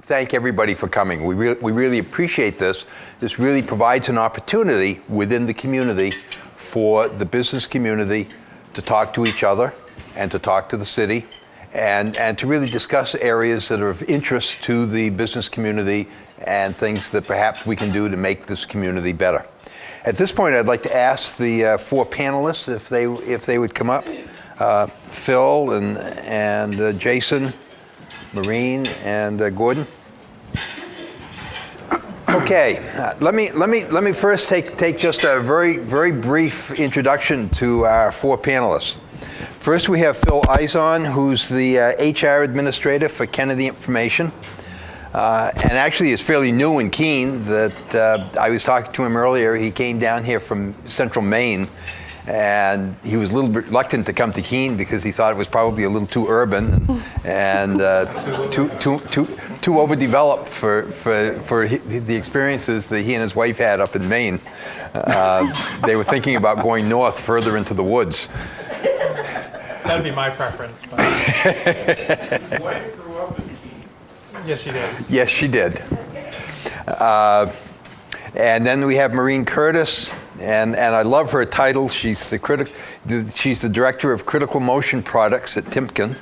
thank everybody for coming. We really appreciate this. This really provides an opportunity within the community for the business community to talk to each other and to talk to the city and to really discuss areas that are of interest to the business community and things that perhaps we can do to make this community better. At this point, I'd like to ask the four panelists if they would come up. Phil and Jason, Maureen, and Gordon. Okay, let me first take just a very brief introduction to our four panelists. First, we have Phil Izon, who's the HR administrator for Kennedy Information, and actually is fairly new in Keene. That I was talking to him earlier. He came down here from Central Maine. And he was a little bit reluctant to come to Keene because he thought it was probably a little too urban and too overdeveloped for the experiences that he and his wife had up in Maine. They were thinking about going north, further into the woods. That'd be my preference. But... His wife grew up in Keene. Yes, she did. Yes, she did. And then we have Maureen Curtis. And I love her title. She's the director of critical motion products at Timken.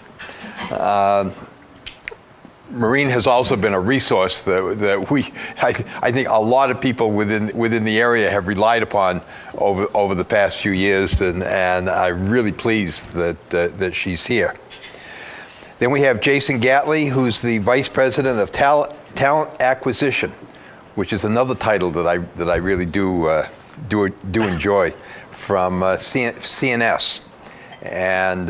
Maureen has also been a resource that I think a lot of people within the area have relied upon over the past few years, and I'm really pleased that she's here. Then we have Jason Gatley, who's the vice president of talent acquisition, which is another title that I really do enjoy, from CNS. And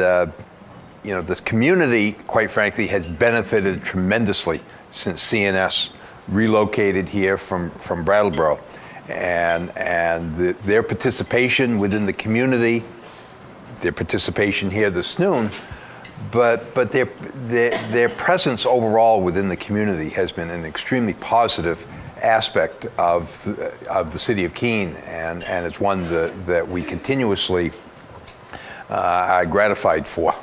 this community, quite frankly, has benefited tremendously since CNS relocated here from Brattleboro. And their participation within the community, their participation here this noon, but their presence overall within the community has been an extremely positive aspect of the city of Keene, and it's one that we continuously are gratified for.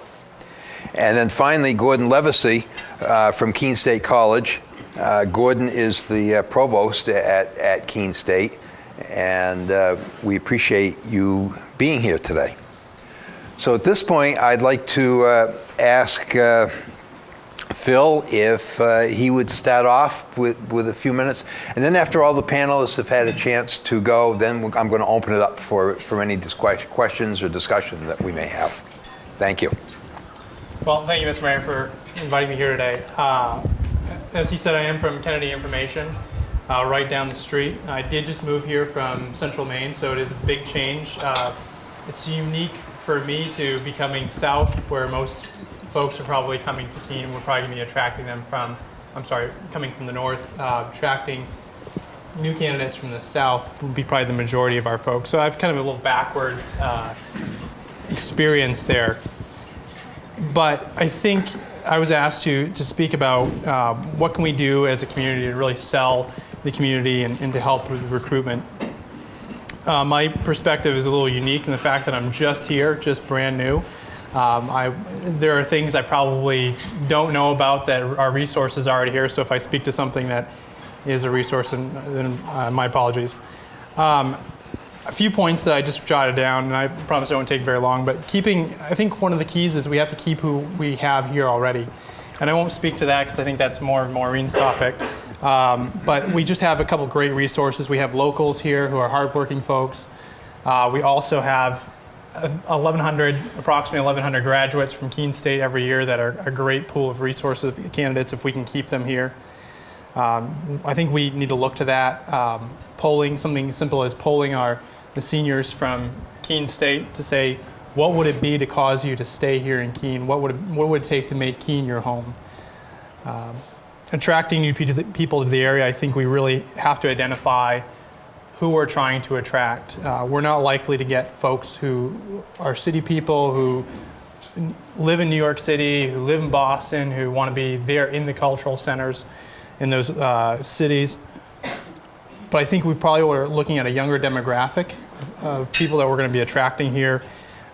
And then finally, Gordon Levesey from Keene State College. Gordon is the provost at Keene State, and we appreciate you being here today. So at this point, I'd like to ask Phil if he would start off with a few minutes, and then after all the panelists have had a chance to go, then I'm going to open it up for any questions or discussion that we may have. Thank you. Well, thank you, Mr. Mayor, for inviting me here today. As he said, I am from Kennedy Information, right down the street. I did just move here from Central Maine, so it is a big change. It's unique for me to be coming south, where most folks are probably coming to Keene. We're probably going to be attracting them coming from the north. Attracting new candidates from the south would be probably the majority of our folks. So I've kind of a little backwards experience there. But I think I was asked to speak about what can we do as a community to really sell the community and to help with recruitment. My perspective is a little unique in the fact that I'm just here, just brand new. There are things I probably don't know about that are resources already here, so if I speak to something that is a resource, then my apologies. A few points that I just jotted down, and I promise it won't take very long, but I think one of the keys is we have to keep who we have here already. And I won't speak to that because I think that's more Maureen's topic. But we just have a couple great resources. We have locals here who are hardworking folks. We also have approximately 1,100 graduates from Keene State every year that are a great pool of resources candidates if we can keep them here. I think we need to look to that. Polling, something simple as polling the seniors from Keene State to say, what would it be to cause you to stay here in Keene? What would it take to make Keene your home? Attracting new people to the area, I think we really have to identify who we're trying to attract. We're not likely to get folks who are city people, who live in New York City, who live in Boston, who want to be there in the cultural centers in those cities. But I think we probably were looking at a younger demographic of people that we're going to be attracting here,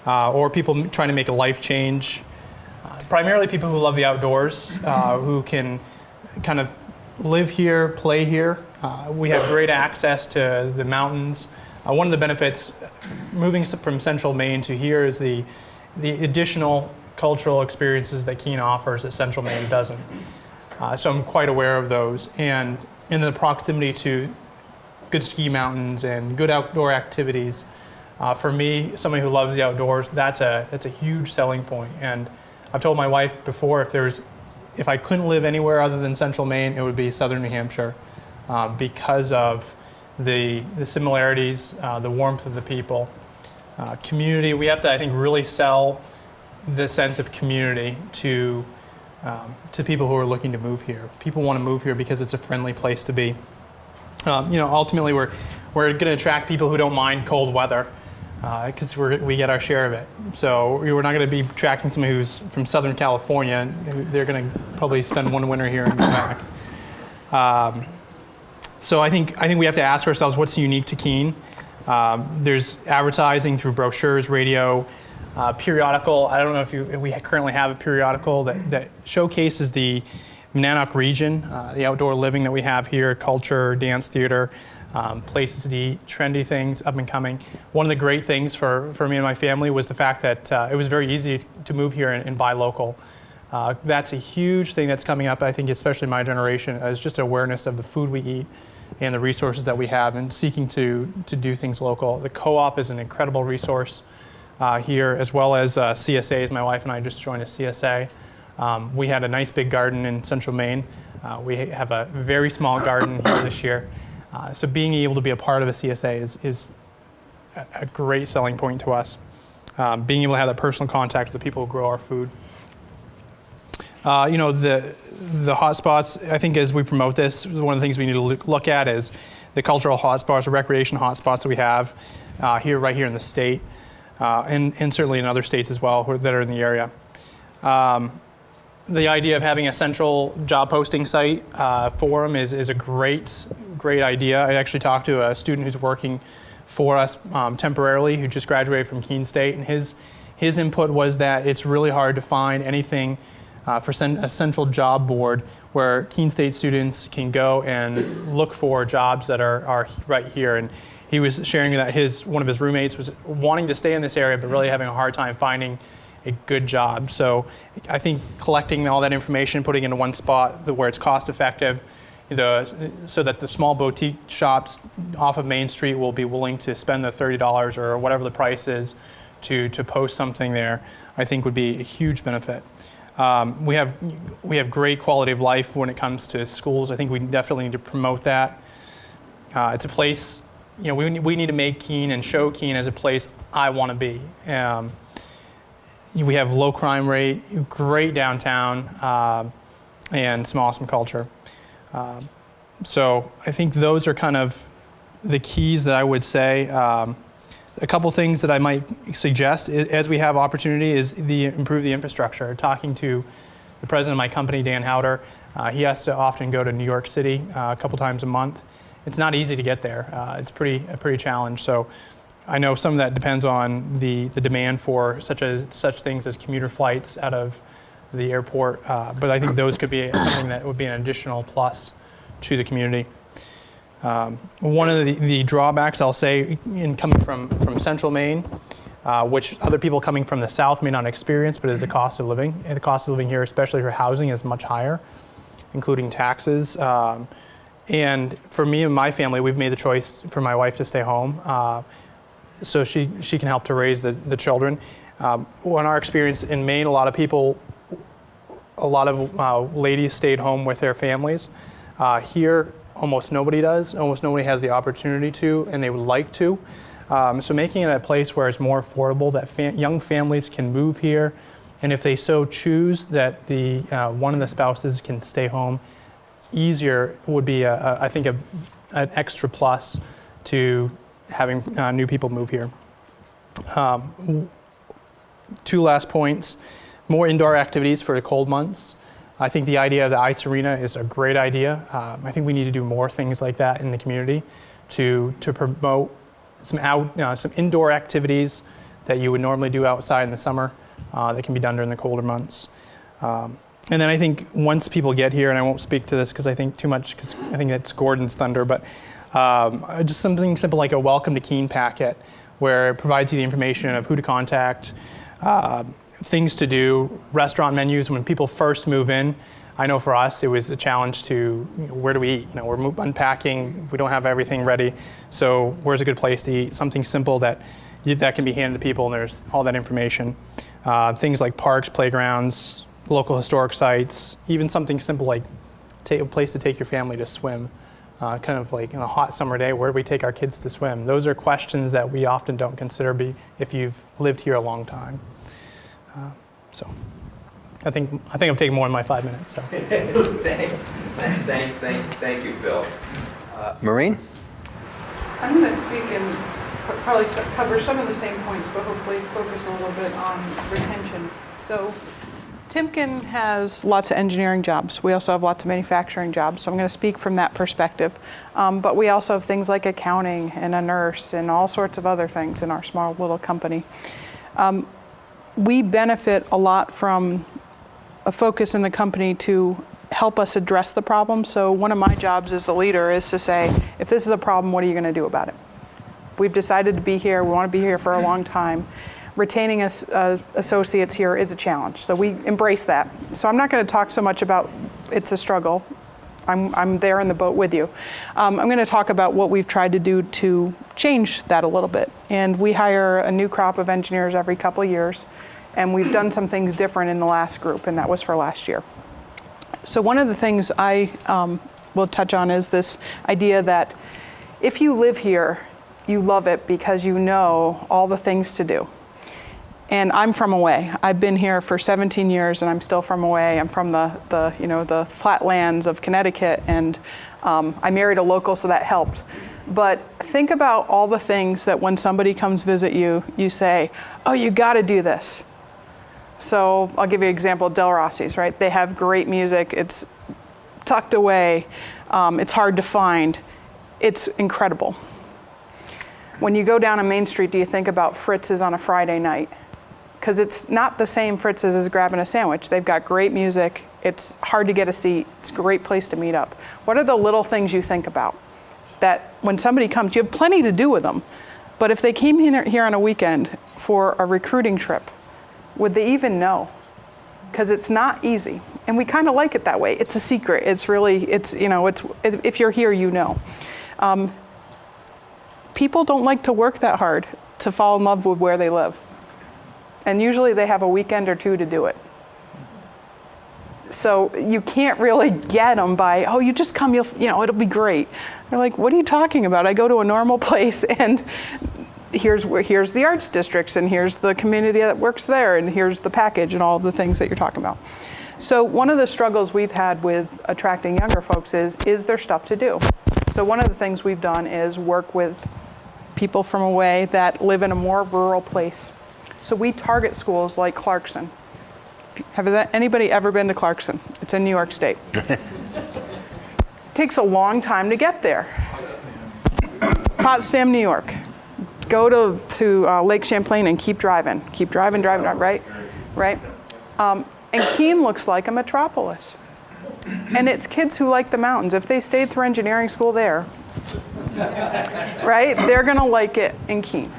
or people trying to make a life change. Primarily people who love the outdoors, who can kind of live here, play here. We have great access to the mountains. One of the benefits moving from central Maine to here is the additional cultural experiences that Keene offers that central Maine doesn't. So I'm quite aware of those. And in the proximity to good ski mountains and good outdoor activities, for me, somebody who loves the outdoors, that's a huge selling point. And I've told my wife before, if I couldn't live anywhere other than central Maine, it would be southern New Hampshire, because of the similarities, the warmth of the people. Community, we have to, I think, really sell the sense of community to people who are looking to move here. People want to move here because it's a friendly place to be. Ultimately, we're going to attract people who don't mind cold weather, because we get our share of it. So we're not going to be attracting somebody who's from Southern California. They're going to probably spend one winter here and go back. So I think we have to ask ourselves, what's unique to Keene? There's advertising through brochures, radio, periodical. I don't know if we currently have a periodical that showcases the Monadnock region, the outdoor living that we have here, culture, dance, theater, places to eat, trendy things, up and coming. One of the great things for me and my family was the fact that it was very easy to move here and buy local. That's a huge thing that's coming up, I think, especially my generation, is just awareness of the food we eat and the resources that we have and seeking to do things local. The co-op is an incredible resource here, as well as CSAs. My wife and I just joined a CSA. We had a nice big garden in central Maine. We have a very small garden here this year. So being able to be a part of a CSA is a great selling point to us. Being able to have that personal contact with the people who grow our food. The hotspots, I think as we promote this, one of the things we need to look at is the cultural hotspots, the recreation hotspots that we have right here in the state, and certainly in other states as well that are in the area. The idea of having a central job posting site forum is a great idea. I actually talked to a student who's working for us temporarily, who just graduated from Keene State, and his input was that it's really hard to find anything for a central job board where Keene State students can go and look for jobs that are right here. And he was sharing that one of his roommates was wanting to stay in this area, but really having a hard time finding a good job. So I think collecting all that information, putting it into one spot where it's cost effective, so that the small boutique shops off of Main Street will be willing to spend the $30 or whatever the price is to post something there, I think would be a huge benefit. We have great quality of life when it comes to schools. I think we definitely need to promote that. It's a place, we need to make Keene and show Keene as a place I want to be. We have low crime rate, great downtown, and some awesome culture. So I think those are kind of the keys that I would say. A couple things that I might suggest as we have opportunity is improve the infrastructure. Talking to the president of my company, Dan Howder, he has to often go to New York City a couple times a month. It's not easy to get there. It's a pretty challenge. So I know some of that depends on the demand for such things as commuter flights out of the airport, but I think those could be something that would be an additional plus to the community. One of the drawbacks I'll say in coming from central Maine, which other people coming from the south may not experience, but is the cost of living. And the cost of living here, especially for housing, is much higher, including taxes. And for me and my family, we've made the choice for my wife to stay home, so she can help to raise the children. In our experience in Maine, a lot of ladies stayed home with their families. Here, almost nobody does. Almost nobody has the opportunity to, and they would like to. So making it a place where it's more affordable, that young families can move here, and if they so choose, that one of the spouses can stay home easier would be, I think, an extra plus to having new people move here. Two last points. More indoor activities for the cold months. I think the idea of the ice arena is a great idea. I think we need to do more things like that in the community to promote some indoor activities that you would normally do outside in the summer that can be done during the colder months. And then I think once people get here, and I won't speak to this because I think too much, because I think that's Gordon's thunder, but just something simple like a welcome to Keene packet, where it provides you the information of who to contact, things to do, restaurant menus when people first move in. I know for us, it was a challenge to, where do we eat? We're unpacking, we don't have everything ready, so where's a good place to eat? Something simple that can be handed to people, and there's all that information. Things like parks, playgrounds, local historic sites, even something simple like a place to take your family to swim. Kind of like in a hot summer day, where do we take our kids to swim? Those are questions that we often don't consider if you've lived here a long time. So I think I'm taking more than my 5 minutes. So. Thank you, Bill. Maureen? I'm going to speak and probably cover some of the same points, but hopefully focus a little bit on retention. So Timken has lots of engineering jobs. We also have lots of manufacturing jobs, so I'm going to speak from that perspective. But we also have things like accounting and a nurse and all sorts of other things in our small little company. We benefit a lot from a focus in the company to help us address the problem. So one of my jobs as a leader is to say, if this is a problem, what are you going to do about it? We've decided to be here, we want to be here for a long time. Retaining associates here is a challenge, so we embrace that. So I'm not going to talk so much about it's a struggle. I'm there in the boat with you. I'm going to talk about what we've tried to do to change that a little bit. And we hire a new crop of engineers every couple of years, and we've done some things different in the last group, and that was for last year. So one of the things I will touch on is this idea that if you live here, you love it because you know all the things to do. And I'm from away. I've been here for 17 years and I'm still from away. I'm from the flatlands of Connecticut, and I married a local, so that helped. But think about all the things that when somebody comes visit you, you say, oh, you gotta do this. So I'll give you an example, Del Rossi's, right? They have great music, it's tucked away, it's hard to find, it's incredible. When you go down a Main Street, do you think about Fritz's on a Friday night? Because it's not the same Fritz's as grabbing a sandwich. They've got great music. It's hard to get a seat. It's a great place to meet up. What are the little things you think about that when somebody comes, you have plenty to do with them, but if they came here on a weekend for a recruiting trip, would they even know? Because it's not easy. And we kind of like it that way. It's a secret. It's really, if you're here, you know. People don't like to work that hard to fall in love with where they live. And usually they have a weekend or two to do it. So you can't really get them by, oh, you just come, it'll be great. They're like, what are you talking about? I go to a normal place and here's the arts districts, and here's the community that works there, and here's the package and all the things that you're talking about. So one of the struggles we've had with attracting younger folks is there stuff to do? So one of the things we've done is work with people from away that live in a more rural place. So we target schools like Clarkson. Have anybody ever been to Clarkson? It's in New York State. It takes a long time to get there. Potsdam, New York. Go to Lake Champlain and keep driving, right? And Keene looks like a metropolis. And it's kids who like the mountains. If they stayed through engineering school there, right, they're gonna like it in Keene.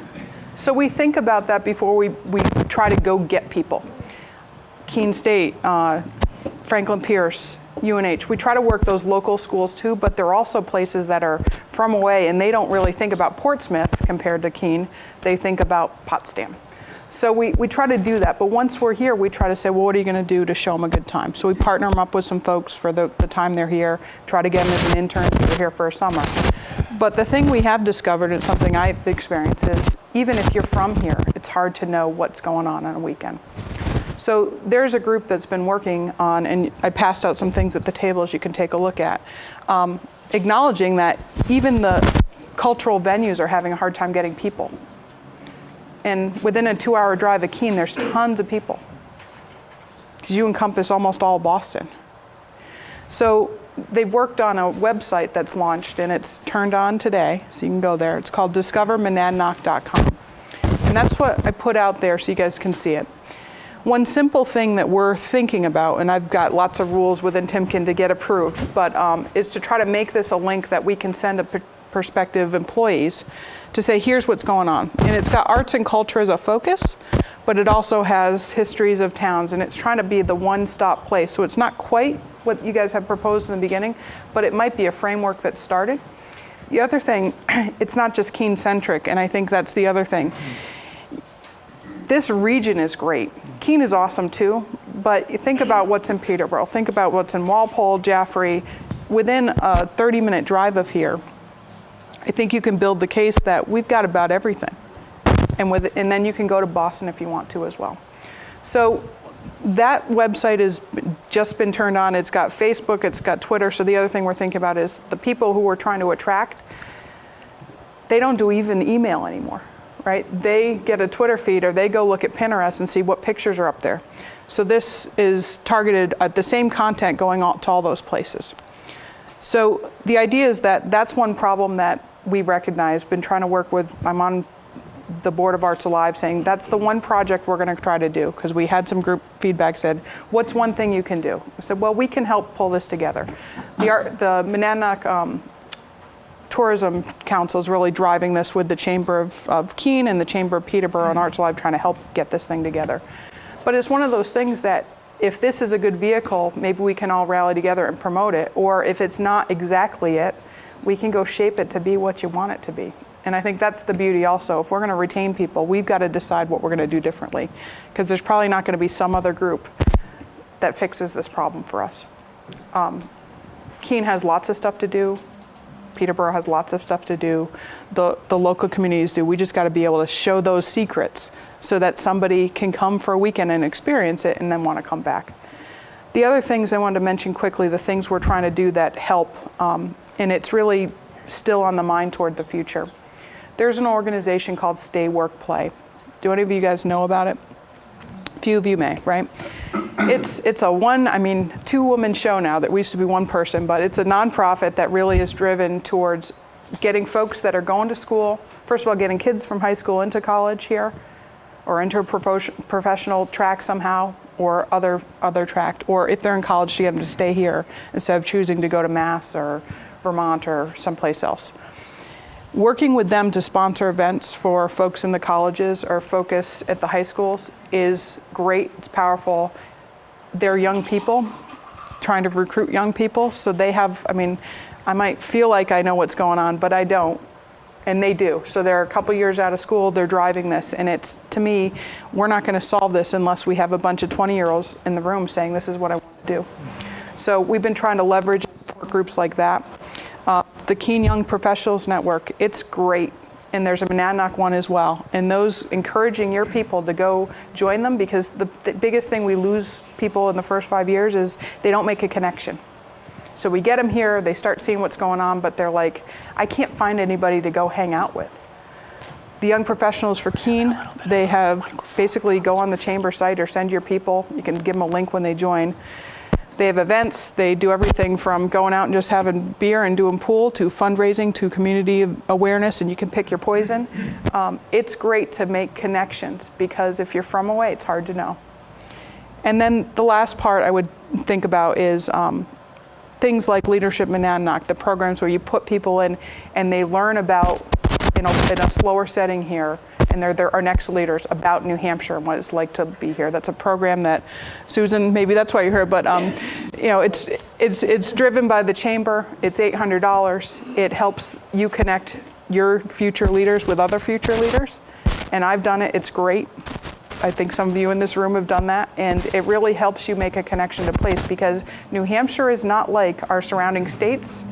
So we think about that before we try to go get people. Keene State, Franklin Pierce, UNH. We try to work those local schools too, but they're also places that are from away, and they don't really think about Portsmouth compared to Keene. They think about Potsdam. So we try to do that, but once we're here, we try to say, well, what are you gonna do to show them a good time? So we partner them up with some folks for the time they're here, try to get them as an intern so they're here for a summer. But the thing we have discovered, and something I've experienced, is even if you're from here, it's hard to know what's going on a weekend. So there's a group that's been working on, and I passed out some things at the tables you can take a look at, acknowledging that even the cultural venues are having a hard time getting people. And within a 2-hour drive of Keene, there's tons of people, because you encompass almost all of Boston. So they've worked on a website that's launched, and it's turned on today, so you can go there. It's called discovermonadnock.com. And that's what I put out there so you guys can see it. One simple thing that we're thinking about, and I've got lots of rules within Timken to get approved, but is to try to make this a link that we can send to prospective employees to say, here's what's going on. And it's got arts and culture as a focus, but it also has histories of towns, and it's trying to be the one-stop place. So it's not quite what you guys have proposed in the beginning, but it might be a framework that started. The other thing, it's not just Keene-centric, and I think that's the other thing. This region is great. Keene is awesome too, but think about what's in Peterborough. Think about what's in Walpole, Jaffrey. Within a 30-minute drive of here, I think you can build the case that we've got about everything. And then you can go to Boston if you want to as well. So that website has just been turned on. It's got Facebook, it's got Twitter. So the other thing we're thinking about is the people who we're trying to attract, they don't do even email anymore, right? They get a Twitter feed or they go look at Pinterest and see what pictures are up there. So this is targeted at the same content going out to all those places. So the idea is that that's one problem that we recognize, been trying to work with, I'm on the Board of Arts Alive saying that's the one project we're going to try to do, because we had some group feedback said, what's one thing you can do? I said, well, we can help pull this together. The Monadnock Tourism Council is really driving this with the Chamber of Keene and the Chamber of Peterborough and Arts Alive, trying to help get this thing together. But it's one of those things that if this is a good vehicle, maybe we can all rally together and promote it, or if it's not exactly it, we can go shape it to be what you want it to be. And I think that's the beauty also. If we're going to retain people, we've got to decide what we're going to do differently, because there's probably not going to be some other group that fixes this problem for us. Keene has lots of stuff to do. Peterborough has lots of stuff to do. The local communities do. We just got to be able to show those secrets so that somebody can come for a weekend and experience it and then want to come back. The other things I wanted to mention quickly, the things we're trying to do that help, and it's really still on the mind toward the future. There's an organization called Stay Work Play. Do any of you guys know about it? A few of you may, right? It's a two-woman show now that we used to be one person, but it's a nonprofit that really is driven towards getting folks that are going to school, first of all, getting kids from high school into college here, or into a professional track somehow, or other track, or if they're in college, to get them to stay here instead of choosing to go to Mass or Vermont or someplace else. Working with them to sponsor events for folks in the colleges or focus at the high schools is great. It's powerful. They're young people trying to recruit young people. So they have, I might feel like I know what's going on, but I don't. And they do. So they're a couple years out of school, they're driving this. And it's, to me, we're not going to solve this unless we have a bunch of 20-year-olds in the room saying, this is what I want to do. So we've been trying to leverage groups like that. The Keene Young Professionals Network, it's great. And there's a Monadnock one as well. And those encouraging your people to go join them, because the biggest thing we lose people in the first 5 years is they don't make a connection. So we get them here, they start seeing what's going on, but they're like, I can't find anybody to go hang out with. The Young Professionals for Keene, they have basically go on the chamber site or send your people. You can give them a link when they join. They have events. They do everything from going out and just having beer and doing pool to fundraising to community awareness, and you can pick your poison. It's great to make connections, because if you're from away, it's hard to know. And then the last part I would think about is things like Leadership Monadnock, the programs where you put people in and they learn about, in a slower setting here, and they're our next leaders, about New Hampshire and what it's like to be here. That's a program that Susan, maybe that's why you're here, but it's driven by the chamber. It's $800. It helps you connect your future leaders with other future leaders, and I've done it. It's great. I think some of you in this room have done that, and it really helps you make a connection to place, because New Hampshire is not like our surrounding states.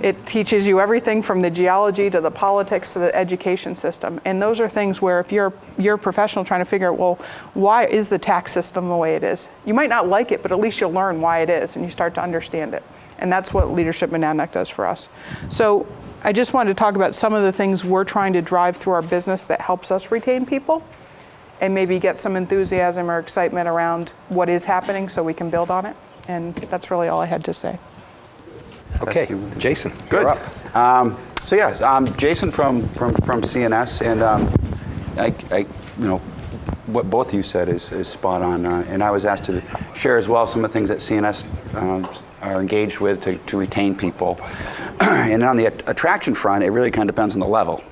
It teaches you everything from the geology to the politics to the education system. And those are things where if you're a professional trying to figure out, well, why is the tax system the way it is? You might not like it, but at least you'll learn why it is and you start to understand it. And that's what Leadership Monadnock does for us. So I just wanted to talk about some of the things we're trying to drive through our business that helps us retain people and maybe get some enthusiasm or excitement around what is happening so we can build on it. And that's really all I had to say. Okay, Jason, Good. you're up. So yeah, I'm Jason from CNS, and what both of you said is spot on. And I was asked to share as well some of the things that CNS are engaged with to retain people. And on the attraction front, it really kind of depends on the level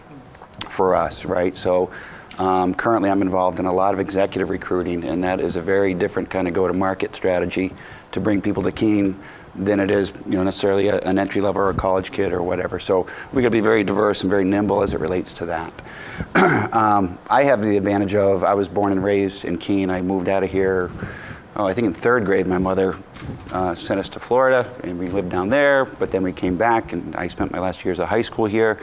for us, right? So currently I'm involved in a lot of executive recruiting, and that is a very different kind of go-to-market strategy to bring people to Keene than it is, necessarily an entry level or a college kid or whatever. So we got to be very diverse and very nimble as it relates to that. I have the advantage of, I was born and raised in Keene. I moved out of here, I think in 3rd grade. My mother sent us to Florida, and we lived down there, but then we came back, and I spent my last years of high school here.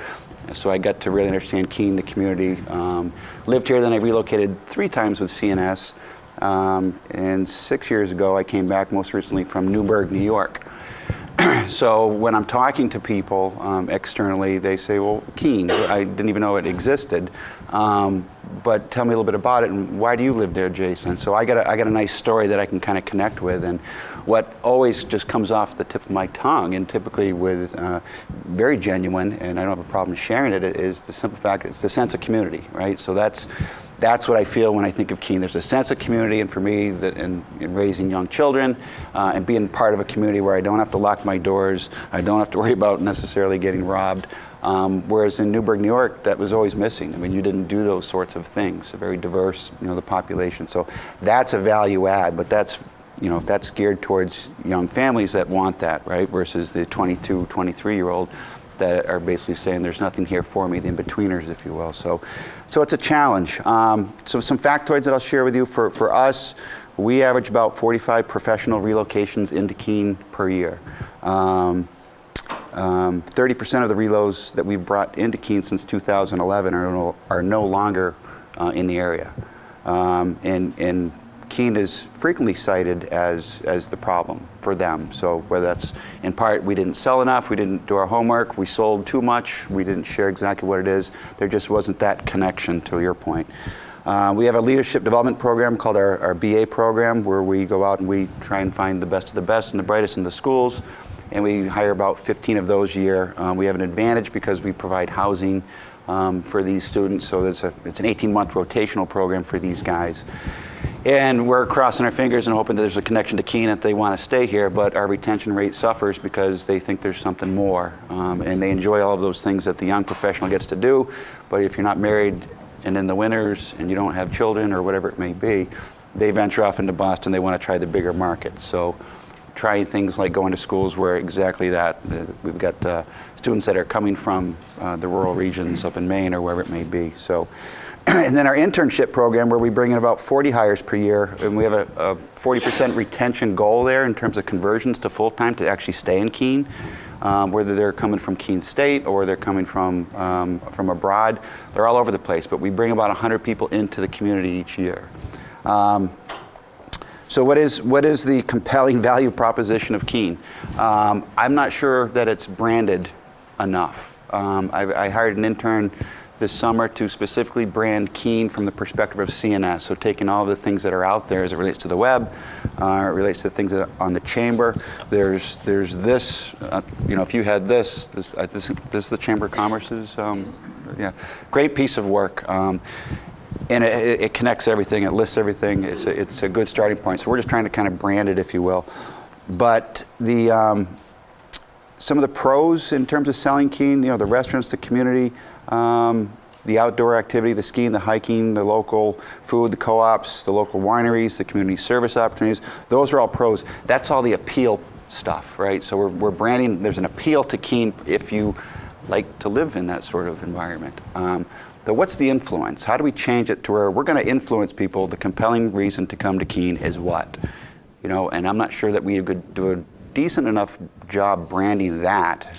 So I got to really understand Keene, the community. Lived here, then I relocated 3 times with CNS. And 6 years ago, I came back most recently from Newburgh, New York. So when I'm talking to people externally, they say, well, Keene, I didn't even know it existed. But tell me a little bit about it, and why do you live there, Jason? So I got a nice story that I can kind of connect with. And what always just comes off the tip of my tongue, and typically with very genuine, and I don't have a problem sharing it, is the simple fact it's the sense of community, right? So that's what I feel when I think of Keene. There's a sense of community, and for me, that in raising young children and being part of a community where I don't have to lock my doors, I don't have to worry about necessarily getting robbed. Whereas in Newburgh, New York, that was always missing. I mean, you didn't do those sorts of things. A very diverse, the population. So that's a value add, but that's geared towards young families that want that, right? Versus the 22, 23-year-old that are basically saying there's nothing here for me, the in-betweeners, if you will. So it's a challenge. So some factoids that I'll share with you. For us, we average about 45 professional relocations into Keene per year. 30% of the relos that we've brought into Keene since 2011 are no longer in the area. And Keene is frequently cited as the problem for them. So whether that's in part we didn't sell enough, we didn't do our homework, we sold too much, we didn't share exactly what it is, there just wasn't that connection, to your point. We have a leadership development program called our BA program, where we go out and we try and find the best of the best and the brightest in the schools, and we hire about 15 of those a year. We have an advantage because we provide housing for these students, so it's an 18-month rotational program for these guys. And we're crossing our fingers and hoping that there's a connection to Keene that they want to stay here, but our retention rate suffers because they think there's something more. And they enjoy all of those things that the young professional gets to do, but if you're not married and in the winters and you don't have children or whatever it may be, they venture off into Boston, they want to try the bigger market. So trying things like going to schools where exactly that, we've got students that are coming from the rural regions up in Maine or wherever it may be. So. And then our internship program, where we bring in about 40 hires per year, and we have a 40% retention goal there in terms of conversions to full-time to actually stay in Keene, whether they're coming from Keene State or they're coming from abroad. They're all over the place, but we bring about 100 people into the community each year. So what is the compelling value proposition of Keene? I'm not sure that it's branded enough. I hired an intern this summer to specifically brand Keene from the perspective of CNS. So taking all of the things that are out there as it relates to the web, it relates to the things that are on the chamber. There's this, if you had this is the Chamber of Commerce's, great piece of work. And it connects everything, it lists everything. It's a good starting point. So we're just trying to kind of brand it, if you will. But some of the pros in terms of selling Keene, the restaurants, the community, the outdoor activity, the skiing, the hiking, the local food, the co-ops, the local wineries, the community service opportunities, those are all pros. That's all the appeal stuff, right? So we're branding, there's an appeal to Keene if you like to live in that sort of environment. But what's the influence? How do we change it to where we're going to influence people? The compelling reason to come to Keene is what? And I'm not sure that we could do a decent enough job branding that.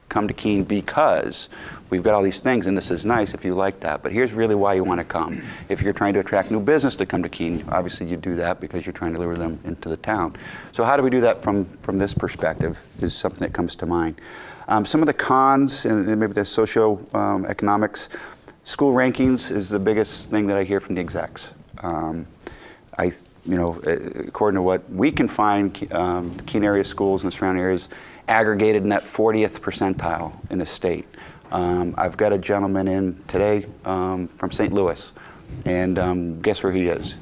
Come to Keene because we've got all these things, and this is nice if you like that, but here's really why you want to come. If you're trying to attract new business to come to Keene, obviously you do that because you're trying to lure them into the town. So how do we do that from this is something that comes to mind. Some of the cons, and maybe the socio-economics, school rankings is the biggest thing that I hear from the execs. According to what we can find, the Keene area schools and the surrounding areas aggregated in that 40th percentile in the state. I've got a gentleman in today from St. Louis And guess where he is?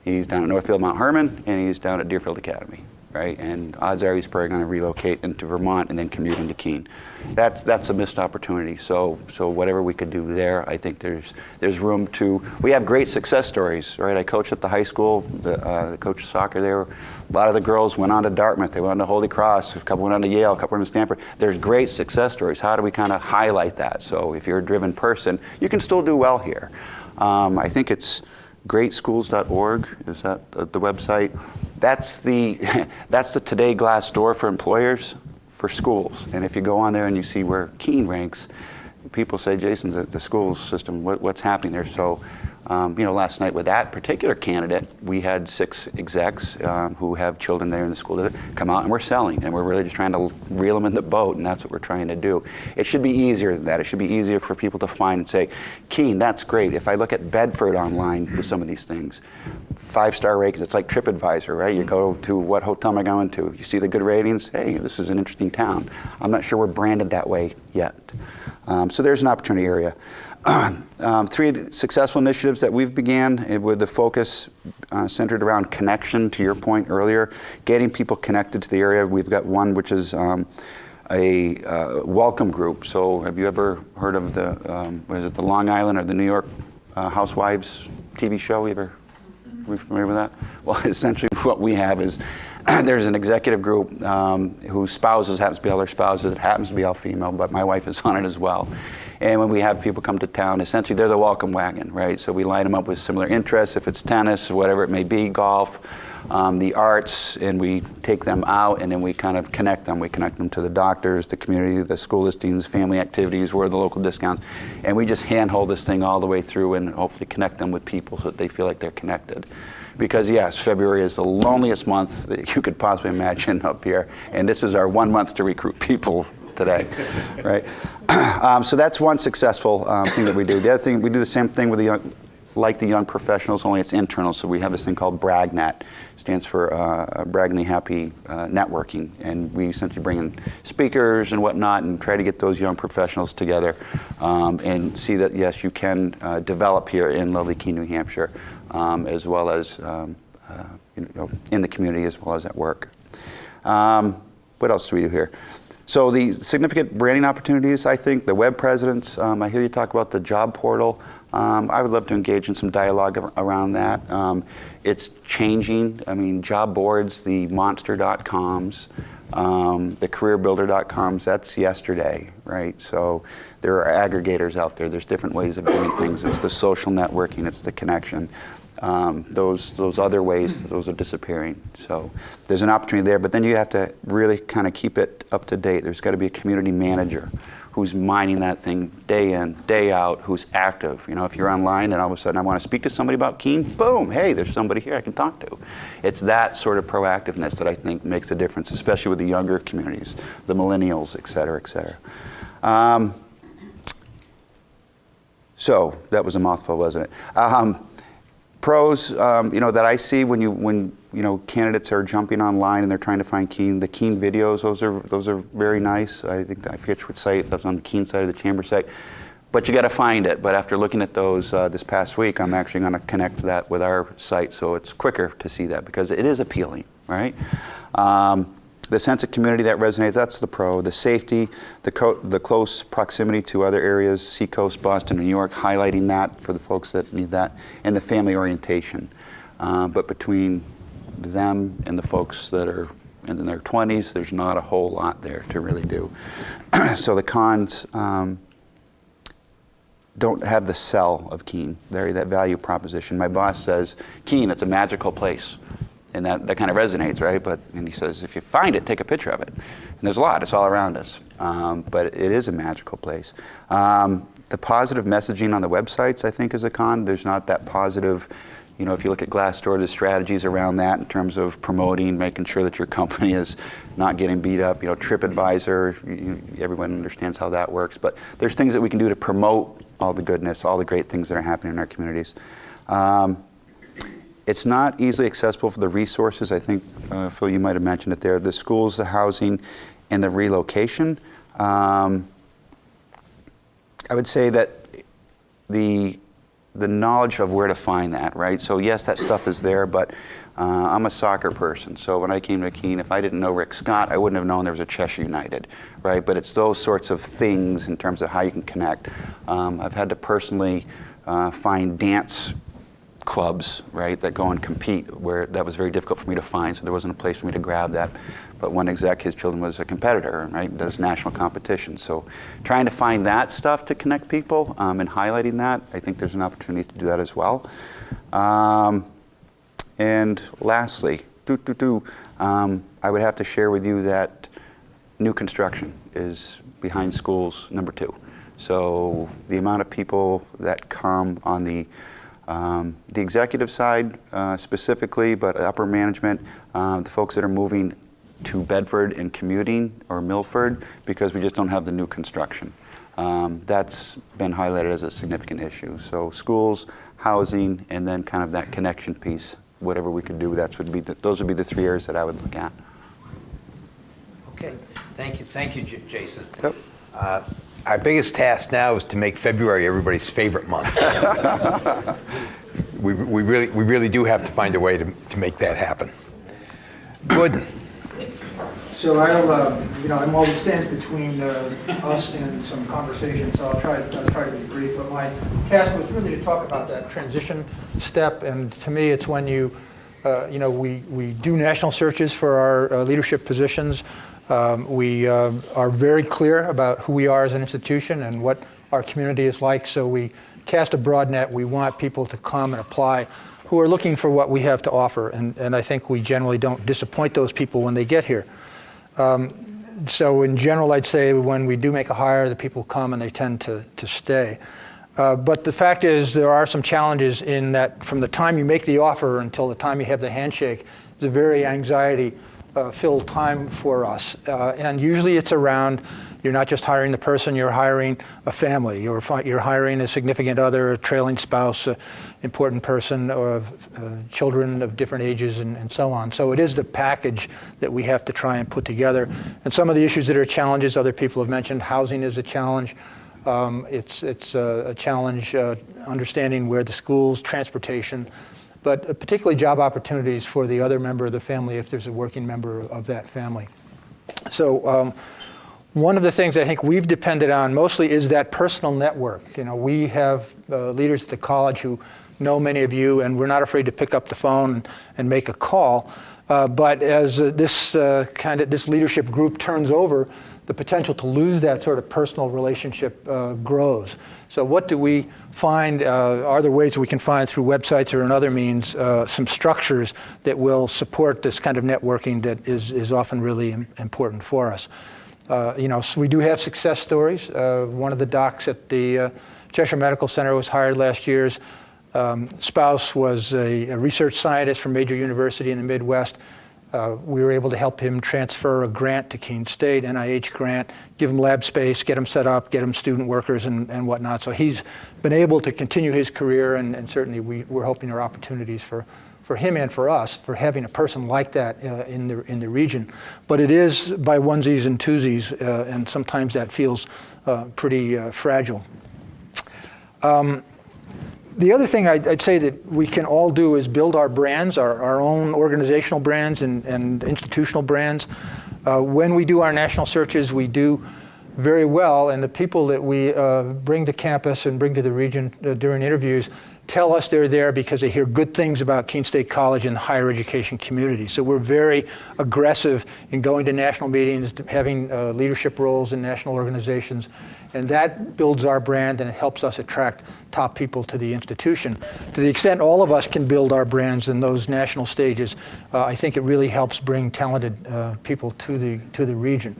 He's down at Northfield Mount Herman, and he's down at Deerfield Academy, right? And odds are he's probably going to relocate into Vermont and then commute into Keene. That's a missed opportunity. So whatever we could do there, I think there's room to. We have great success stories, right? I coached at the high school, the coach of soccer there. A lot of the girls went on to Dartmouth, they went on to Holy Cross, a couple went on to Yale, a couple went to Stanford. There's great success stories. How do we kind of highlight that? So if you're a driven person, you can still do well here. I think it's greatschools.org, is that the website? That's the Today Glassdoor for employers for schools. And if you go on there and you see where Keene ranks, people say, Jason, the school system, what's happening there? So, last night with that particular candidate, we had 6 execs who have children there in the school that come out, and we're selling, and we're really just trying to reel them in the boat, and that's what we're trying to do. It should be easier than that. It should be easier for people to find and say, Keene, that's great. If I look at Bedford online with some of these things, 5-star ratings, it's like TripAdvisor, right? You go to what hotel am I going to? You see the good ratings, hey, this is an interesting town. I'm not sure we're branded that way yet. So there's an opportunity area. 3 successful initiatives that we've began with the focus centered around connection, to your point earlier, getting people connected to the area. We've got one which is a welcome group. So have you ever heard of the Long Island or the New York Housewives TV show? Are you familiar with that? Well, essentially what we have is there's an executive group whose spouses happens to be other spouses. It happens to be all female, but my wife is on it as well. And when we have people come to town, essentially they're the welcome wagon, right? So we line them up with similar interests, if it's tennis, whatever it may be, golf, the arts, and we take them out and then we kind of connect them. We connect them to the doctors, the community, the school listings, family activities, where are the local discounts. And we just handhold this thing all the way through and hopefully connect them with people so that they feel like they're connected. Because yes, February is the loneliest month that you could possibly imagine up here. And this is our 1 month to recruit people today, right? So that's one successful thing that we do. The other thing, we do the same thing with the young professionals, only it's internal. So we have this thing called BRAGNet. It stands for Braggingly Happy Networking. And we essentially bring in speakers and whatnot and try to get those young professionals together and see that, yes, you can develop here in lovely Keene, New Hampshire, as well as in the community as well as at work. What else do we do here? So the significant branding opportunities, I think, the web presidents, I hear you talk about the job portal. I would love to engage in some dialogue around that. It's changing. I mean, job boards, the monster.coms, the careerbuilder.coms, that's yesterday, right? So there are aggregators out there. There's different ways of doing things. It's the social networking, it's the connection. Those other ways, those are disappearing. So there's an opportunity there, but then you have to really kind of keep it up to date. There's got to be a community manager who's mining that thing day in, day out, who's active. You know, if you're online and all of a sudden I want to speak to somebody about Keene, boom, hey, there's somebody here I can talk to. It's that sort of proactiveness that I think makes a difference, especially with the younger communities, the millennials, et cetera, et cetera. So that was a mouthful, wasn't it? Pros, that I see when candidates are jumping online and they're trying to find Keene, the Keene videos, those are very nice. I forget which site, if that's on the Keene site or the Chamber site, but you got to find it. But after looking at those this past week, I'm actually going to connect that with our site, so it's quicker to see that because it is appealing, right? The sense of community that resonates, that's the pro. The safety, the close proximity to other areas, Seacoast, Boston, New York, highlighting that for the folks that need that, and the family orientation. But between them and the folks that are in their 20s, there's not a whole lot there to really do. So the cons don't have the sell of Keene, that value proposition. My boss says, Keene, it's a magical place. And that kind of resonates, right? And he says, if you find it, take a picture of it. And there's a lot, it's all around us. But it is a magical place. The positive messaging on the websites, I think, is a con. There's not that positive, if you look at Glassdoor, there's strategies around that in terms of promoting, making sure that your company is not getting beat up. TripAdvisor, everyone understands how that works. But there's things that we can do to promote all the goodness, all the great things that are happening in our communities. It's not easily accessible for the resources. I think, Phil, you might have mentioned it there. The schools, the housing, and the relocation. I would say that the the knowledge of where to find that, right? So yes, that stuff is there, but I'm a soccer person. So when I came to Keene, if I didn't know Rick Scott, I wouldn't have known there was a Cheshire United, right? But it's those sorts of things in terms of how you can connect. I've had to personally find dance clubs, right, that go and compete, where that was very difficult for me to find, so there wasn't a place for me to grab that. But one exec, his children was a competitor, right, does national competition. So trying to find that stuff to connect people and highlighting that, I think there's an opportunity to do that as well. And lastly, I would have to share with you that new construction is behind schools #2. So the amount of people that come on the executive side specifically, but upper management, the folks that are moving to Bedford and commuting, or Milford, because we just don't have the new construction. That's been highlighted as a significant issue. So schools, housing, and then kind of that connection piece, whatever we could do, those would be the 3 areas that I would look at. Okay, thank you, Jason. Yep. Our biggest task now is to make February everybody's favorite month. we really do have to find a way to make that happen. Gordon. So I'm all that stands between us and some conversation, so I'll try to be brief. But my task was really to talk about that transition step, and to me, it's when we do national searches for our leadership positions. We are very clear about who we are as an institution and what our community is like, so we cast a broad net. We want people to come and apply who are looking for what we have to offer, and I think we generally don't disappoint those people when they get here. So in general, I'd say when we do make a hire, the people come and they tend to stay. But the fact is, there are some challenges in that from the time you make the offer until the time you have the handshake, it's a very anxiety-filled time for us. And usually it's around, you're not just hiring the person, you're hiring a family. You're hiring a significant other, a trailing spouse, an important person, or children of different ages, and so on. So it is the package that we have to try and put together. And some of the issues that are challenges, other people have mentioned, housing is a challenge. It's a challenge understanding where the schools, transportation, but particularly job opportunities for the other member of the family if there's a working member of that family. So one of the things I think we've depended on mostly is that personal network. We have leaders at the college who know many of you, and we're not afraid to pick up the phone and make a call. But as this leadership group turns over, the potential to lose that sort of personal relationship grows. So what do we find? Are there ways that we can find through websites or in other means some structures that will support this kind of networking that is often really important for us? So we do have success stories. One of the docs at the Cheshire Medical Center was hired last year's spouse was a research scientist from a major university in the Midwest. We were able to help him transfer a grant to Keene State, NIH grant, give him lab space, get him set up, get him student workers and whatnot. So he's been able to continue his career, and certainly we're hoping there are opportunities for him and for us for having a person like that in the region. But it is by onesies and twosies, and sometimes that feels pretty fragile. The other thing I'd say that we can all do is build our brands, our own organizational brands and institutional brands. When we do our national searches, we do very well, and the people that we bring to campus and bring to the region during interviews tell us they're there because they hear good things about Keene State College and the higher education community. So we're very aggressive in going to national meetings, having leadership roles in national organizations, and that builds our brand and it helps us attract top people to the institution. To the extent all of us can build our brands in those national stages, I think it really helps bring talented people to the region.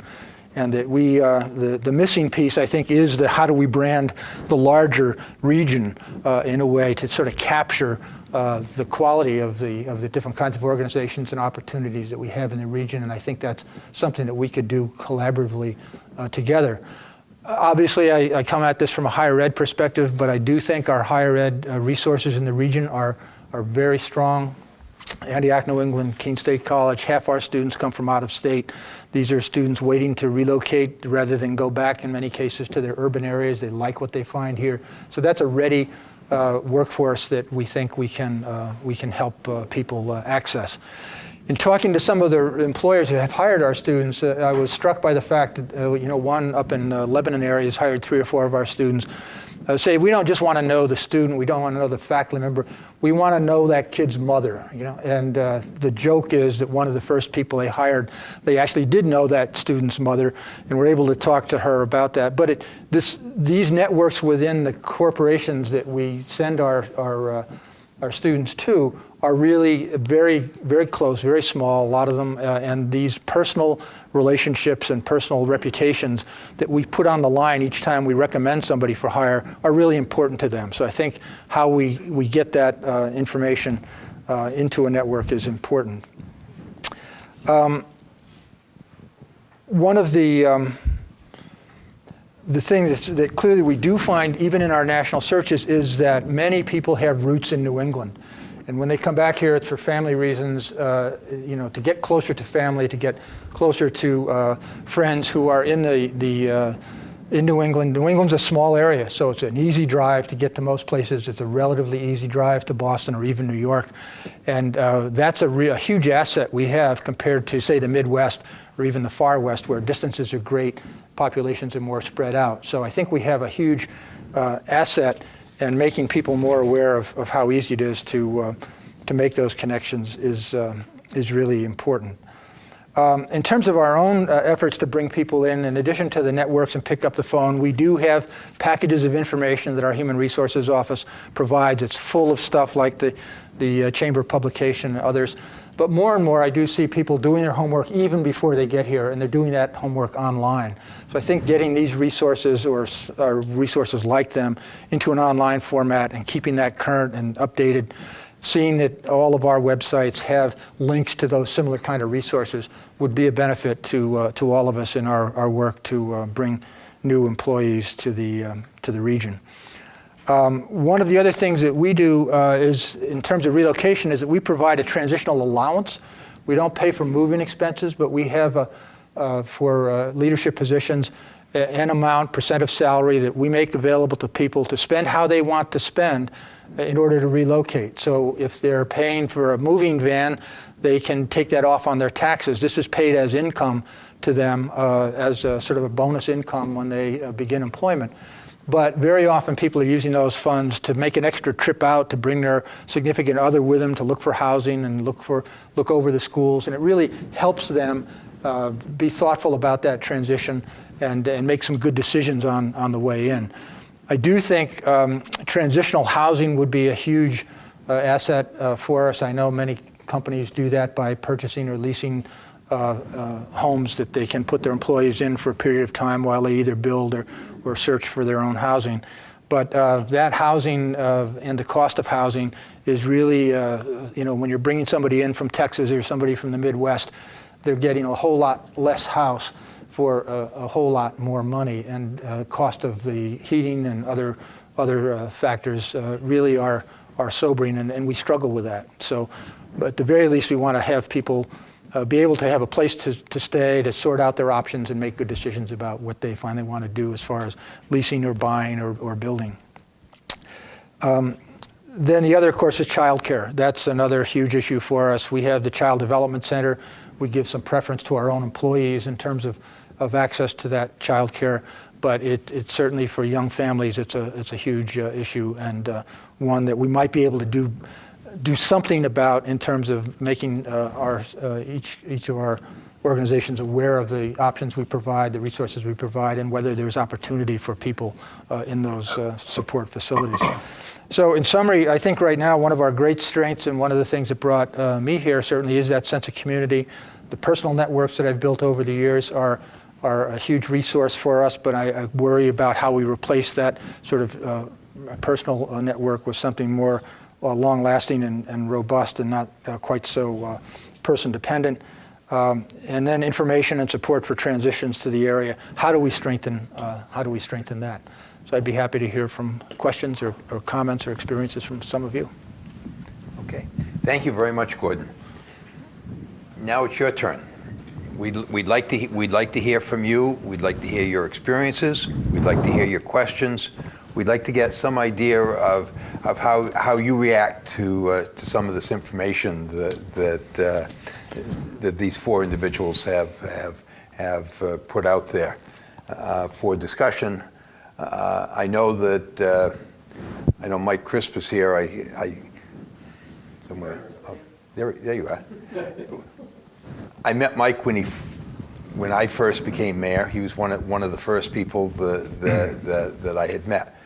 And that the missing piece, I think, is how do we brand the larger region in a way to sort of capture the quality of the different kinds of organizations and opportunities that we have in the region. And I think that's something that we could do collaboratively together. Obviously, I come at this from a higher ed perspective, but I do think our higher ed resources in the region are very strong. Antioch, New England, Keene State College, half our students come from out of state. These are students waiting to relocate rather than go back in many cases to their urban areas. They like what they find here. So that's a ready workforce that we think we can help people access. In talking to some of the employers who have hired our students, I was struck by the fact that one up in Lebanon area has hired 3 or 4 of our students. Say we don't just want to know the student, we don't want to know the faculty member, we want to know that kid's mother. And the joke is that one of the first people they hired, they actually did know that student's mother, and were able to talk to her about that. But these networks within the corporations that we send our students to are really very, very close, very small, a lot of them, and these personal relationships and personal reputations that we put on the line each time we recommend somebody for hire are really important to them. So I think how we get that information into a network is important. One of the things that clearly we do find, even in our national searches, is that many people have roots in New England. And when they come back here, it's for family reasons, to get closer to family, to get closer to friends who are in in New England. New England's a small area, so it's an easy drive to get to most places. It's a relatively easy drive to Boston or even New York. And that's a huge asset we have compared to, say, the Midwest or even the far West, where distances are great, populations are more spread out. So I think we have a huge asset, and making people more aware of how easy it is to make those connections is really important. In terms of our own efforts to bring people in addition to the networks and pick up the phone, we do have packages of information that our Human Resources Office provides. It's full of stuff like the Chamber publication and others. But more and more, I do see people doing their homework even before they get here, and they're doing that homework online. So I think getting these resources or resources like them into an online format and keeping that current and updated, seeing that all of our websites have links to those similar kind of resources would be a benefit to all of us in our work to bring new employees to the region. One of the other things that we do is, in terms of relocation, is that we provide a transitional allowance. We don't pay for moving expenses, but we have for leadership positions an amount, % of salary that we make available to people to spend how they want to spend in order to relocate. So if they're paying for a moving van, they can take that off on their taxes. This is paid as income to them as a sort of a bonus income when they begin employment. But very often people are using those funds to make an extra trip out, to bring their significant other with them, to look for housing and look over the schools. And it really helps them be thoughtful about that transition and make some good decisions on the way in. I do think transitional housing would be a huge asset for us. I know many companies do that by purchasing or leasing homes that they can put their employees in for a period of time while they either build or search for their own housing. But that housing and the cost of housing is really, when you're bringing somebody in from Texas or somebody from the Midwest, they're getting a whole lot less house for a whole lot more money. And cost of the heating and other factors really are sobering, and we struggle with that. So, but at the very least, we want to have people be able to have a place to stay, to sort out their options and make good decisions about what they find they want to do as far as leasing or buying or building. Then the other, of course, is childcare. That's another huge issue for us. We have the Child Development Center. We give some preference to our own employees in terms of access to that childcare, but it's certainly for young families, it's a huge issue, and one that we might be able to do something about in terms of making each of our organizations aware of the options we provide, the resources we provide, and whether there's opportunity for people in those support facilities. So in summary, I think right now one of our great strengths and one of the things that brought me here certainly is that sense of community. The personal networks that I've built over the years are a huge resource for us, but I worry about how we replace that sort of personal network with something more long-lasting and robust and not quite so person-dependent. And then information and support for transitions to the area. How do we strengthen that? So I'd be happy to hear from questions or comments or experiences from some of you. Okay. Thank you very much, Gordon. Now it's your turn. We'd like to hear from you. We'd like to hear your experiences. We'd like to hear your questions. we'd like to get some idea of how you react to some of this information that these four individuals have put out there for discussion. I know that I know Mike Crisp is here. I somewhere. Oh, there you are. I met Mike when I first became mayor. He was one of the first people that I had met.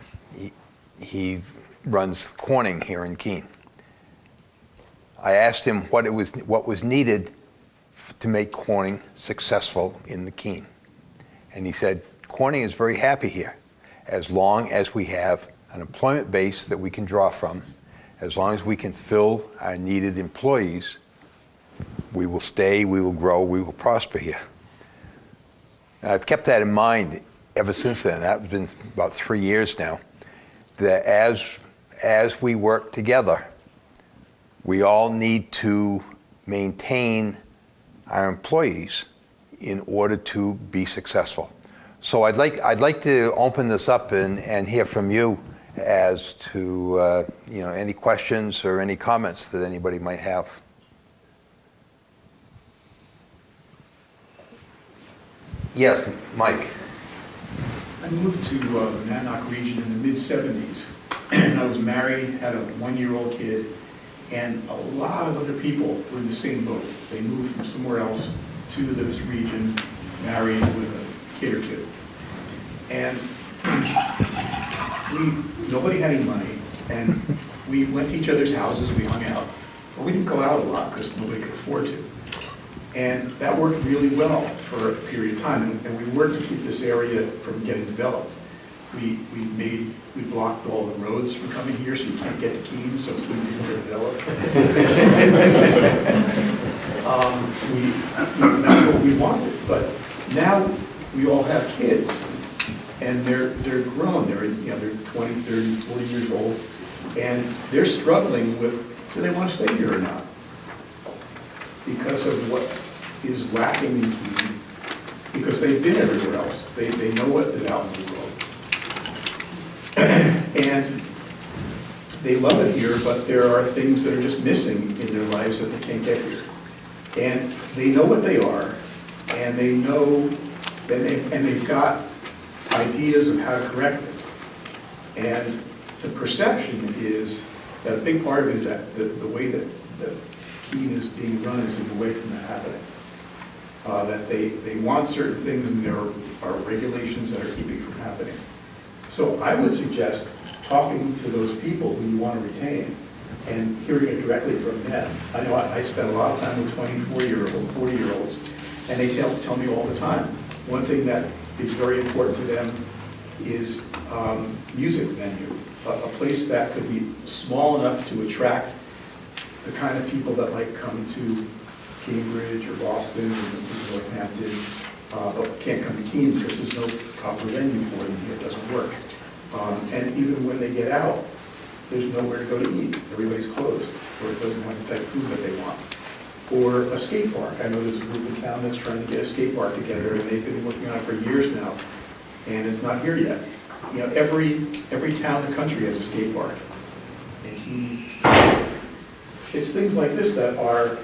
He runs Corning here in Keene. I asked him what was needed to make Corning successful in the Keene, and he said Corning is very happy here, as long as we have an employment base that we can draw from, as long as we can fill our needed employees. We will stay, we will grow, we will prosper here. And I've kept that in mind ever since then. That's been about 3 years now, that as we work together, we all need to maintain our employees in order to be successful. So I'd like to open this up and hear from you as to any questions or any comments that anybody might have. Yes, Mike. I moved to the Nanoc region in the mid-'70s. I was married, had a 1-year-old kid, and a lot of other people were in the same boat. They moved from somewhere else to this region, married with a kid or two. And nobody had any money, and we went to each other's houses, we hung out. But we didn't go out a lot because nobody could afford to. And that worked really well for a period of time, and we worked to keep this area from getting developed. We blocked all the roads from coming here, so you can't get to Keene, so Keene didn't get developed. That's what we wanted. But now we all have kids, and they're grown. They're 20, 30, 40 years old, and they're struggling with, do they want to stay here or not? Because of what is lacking in Keene, because they've been everywhere else. They know what is out in the world. And they love it here, but there are things that are just missing in their lives that they can't get here. And they know what they are, and they know, and they've got ideas of how to correct it. And the perception is that a big part of it is that the way that Keene is being run is away from that happening. That they want certain things, and there are regulations that are keeping it from happening. So I would suggest talking to those people who you want to retain and hearing it directly from them. I know I spend a lot of time with 24-year-olds, 40-year-olds, and they tell me all the time. One thing that is very important to them is music venue, a place that could be small enough to attract the kind of people that might come to Cambridge or Boston or Northampton, but can't come to Keene because there's no proper venue for them here. It doesn't work. And even when they get out, there's nowhere to go to eat. Everybody's closed, or it doesn't have the type of food that they want. Or a skate park. I know there's a group in town that's trying to get a skate park together, and they've been working on it for years now, and it's not here yet. You know, every town in the country has a skate park. And it's things like this that are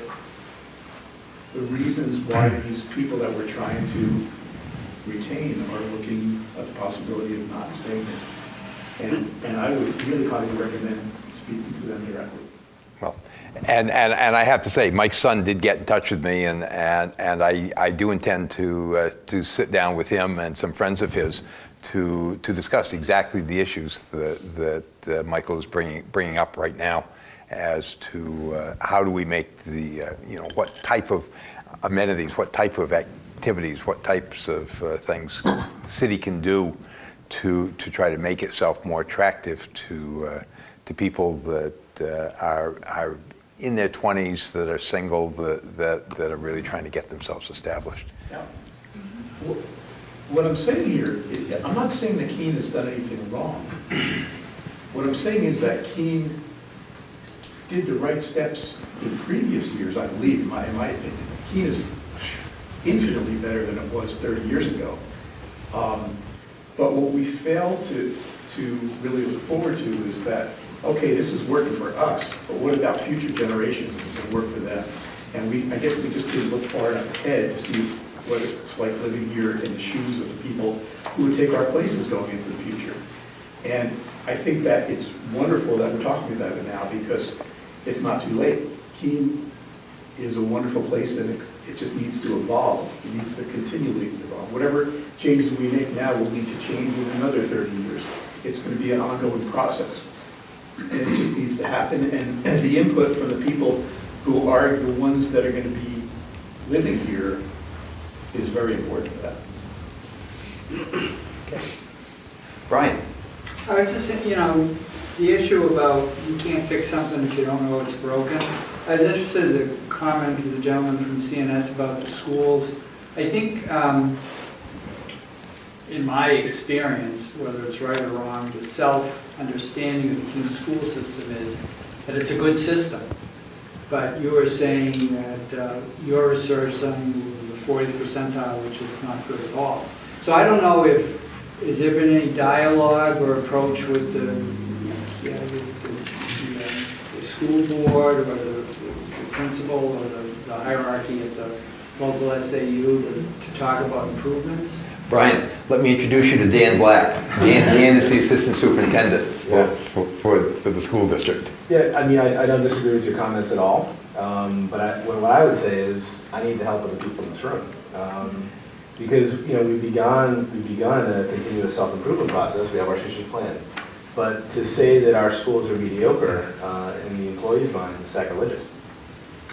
the reasons why these people that we're trying to retain are looking at the possibility of not staying there. And I would really highly recommend speaking to them directly. Well, and I have to say, Mike's son did get in touch with me, and I do intend to sit down with him and some friends of his to discuss exactly the issues that Michael is bringing up right now, as to how do we make the what type of amenities, what type of activities, what types of things the city can do to try to make itself more attractive to people that are in their 20s, that are single, that are really trying to get themselves established. Yeah. What I'm saying here, I'm not saying that Keene has done anything wrong. What I'm saying is that Keene did the right steps in previous years, I believe, in my opinion. Keene is infinitely better than it was 30 years ago. But what we failed to to really look forward to is that, okay, this is working for us, but what about future generations? Is it going to work for them? And I guess we just didn't look far enough ahead to see what it's like living here in the shoes of the people who would take our places going into the future. And I think that it's wonderful that we're talking about it now because it's not too late. Keene is a wonderful place and it just needs to evolve. It needs to continually evolve. Whatever changes we make now will lead to change in another 30 years. It's going to be an ongoing process. And it just needs to happen. And the input from the people who are the ones that are going to be living here is very important to that. Okay. Brian. I was just saying, the issue about you can't fix something if you don't know it's broken. I was interested in the comment of the gentleman from CNS about the schools. I think, in my experience, whether it's right or wrong, the self-understanding of the Keene school system is that it's a good system. But you were saying that your research on the 40th percentile, which is not good at all. So I don't know if, has there been any dialogue or approach with the school board or the principal or the hierarchy at the local SAU to talk about improvements? Brian, let me introduce you to Dan Black. Dan is the assistant superintendent for the school district. Yeah, I mean, I don't disagree with your comments at all, but what I would say is I need the help of the people in this room. Because, we've begun a continuous self-improvement process. We have our strategic plan. But to say that our schools are mediocre in the employees' minds is sacrilegious.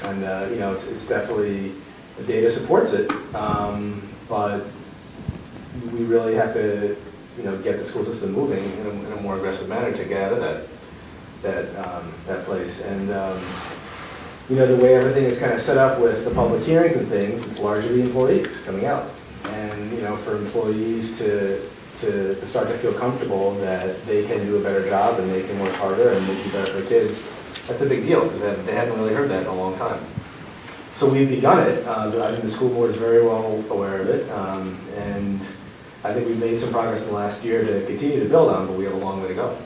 And, it's definitely, the data supports it, but we really have to, get the school system moving in a more aggressive manner to get out of that place. And, the way everything is kind of set up with the public hearings and things, it's largely employees coming out. And, for employees to start to feel comfortable that they can do a better job and they can work harder and they can be better for kids, that's a big deal because they haven't really heard that in a long time. So we've begun it. I think the school board is very well aware of it. And I think we've made some progress in the last year to continue to build on, but we have a long way to go.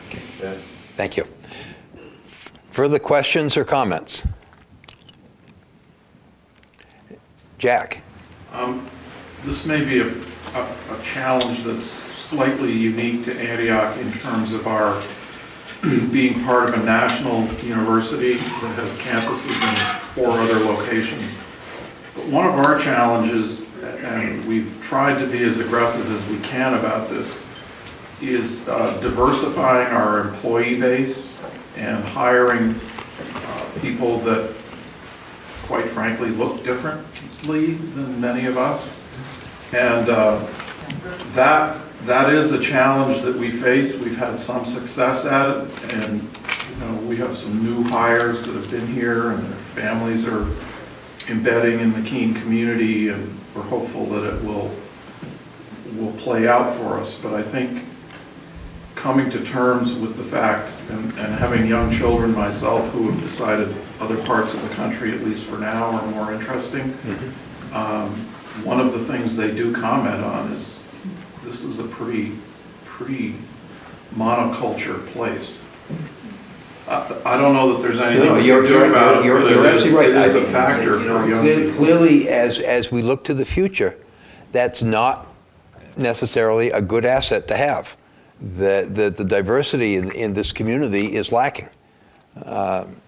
Okay. Yeah. Thank you. Further questions or comments? Jack. This may be a challenge that's slightly unique to Antioch in terms of our being part of a national university that has campuses in 4 other locations. But one of our challenges, and we've tried to be as aggressive as we can about this, is diversifying our employee base and hiring people that, quite frankly, look differently than many of us. And that is a challenge that we face. We've had some success at it, and we have some new hires that have been here, and their families are embedding in the Keene community, and we're hopeful that it will play out for us. But I think coming to terms with the fact, and having young children myself who have decided other parts of the country, at least for now, are more interesting. One of the things they do comment on is this is a pretty monoculture place. I don't know that there's anything we can do about it, but it is a factor for young people. Clearly, as we look to the future, that's not necessarily a good asset to have. The diversity in this community is lacking.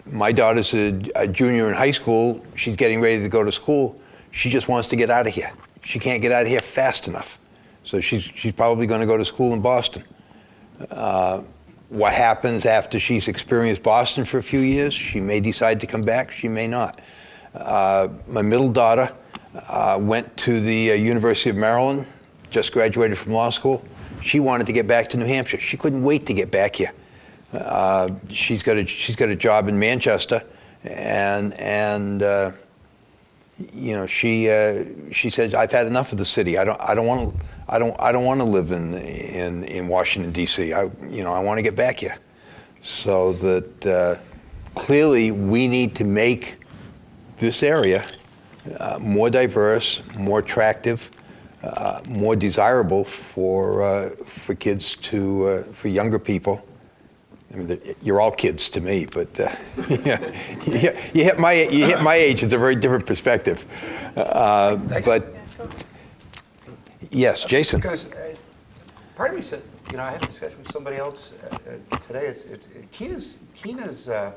My daughter's a junior in high school. She's getting ready to go to school. She just wants to get out of here. She can't get out of here fast enough. So she's probably going to go to school in Boston. What happens after she's experienced Boston for a few years? She may decide to come back. She may not. My middle daughter went to the University of Maryland, just graduated from law school. She wanted to get back to New Hampshire. She couldn't wait to get back here. She's got a job in Manchester, and she said, I've had enough of the city. I don't want to live in Washington D.C. I want to get back here. So that clearly we need to make this area more diverse, more attractive, more desirable for kids to, for younger people. I mean, you're all kids to me, but yeah, you hit my age. It's a very different perspective. But yes, Jason. Because part of me said, you know, I had a discussion with somebody else today. Keene's a